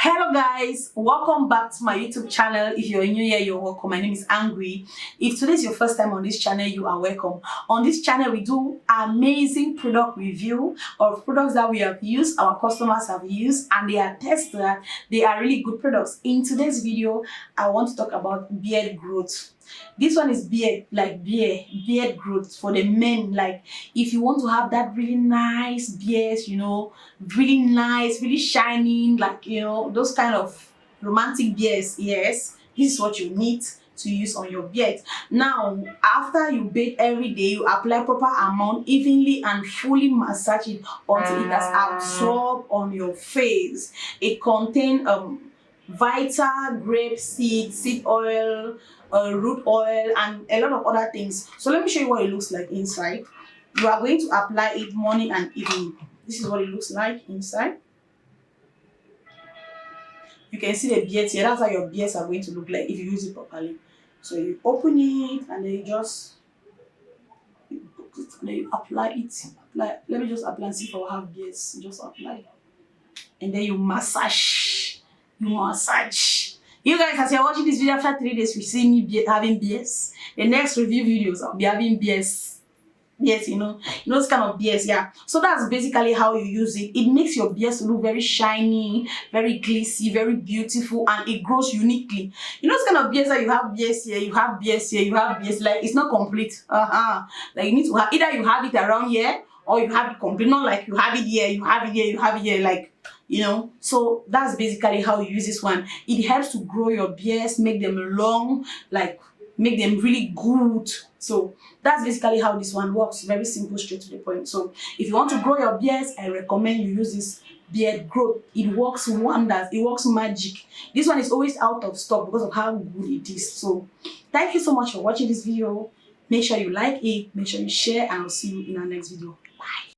Hello guys, welcome back to my YouTube channel. If you're new here, you're welcome. My name is Angry. If today is your first time on this channel, you are welcome. On this channel we do amazing product review of products that we have used, our customers have used, and they are tested that they are really good products. In today's video, I want to talk about beard growth. This one is beard growth for the men. Like if you want to have that really nice beard, really nice, really shining, like those kind of romantic beards. Yes, this is what you need to use on your beard. Now after you bathe every day, you apply proper amount evenly and fully massage it until it has absorbed on your face. It contains vital grape seed oil, root oil, and a lot of other things. So let me show you what it looks like inside. You are going to apply it morning and evening. This is what it looks like inside. You can see the beards here. That's how your beards are going to look like if you use it properly. So you open it and then you apply it. Let me just apply and see if I have beards. Just apply. And then you massage. You guys, as you're watching this video after 3 days, you see me having beards. The next review videos, I'll be having beards. Yes, those kind of beards, yeah. So that's basically how you use it. It makes your beards look very shiny, very glitzy, very beautiful, and it grows uniquely. Those kind of beards that you have beards here, you have beards here, you have beards, like it's not complete. Like you need to have, either you have it around here or you have it complete. Not like you have it here, you have it here, you have it here, like so that's basically how you use this one. It helps to grow your beards, make them long, like make them really good. So that's basically how this one works. Very simple, straight to the point. So if you want to grow your beards, I recommend you use this beard growth. It works wonders. It works magic. This one is always out of stock because of how good it is. So thank you so much for watching this video. Make sure you like it, make sure you share, and I'll see you in our next video. Bye.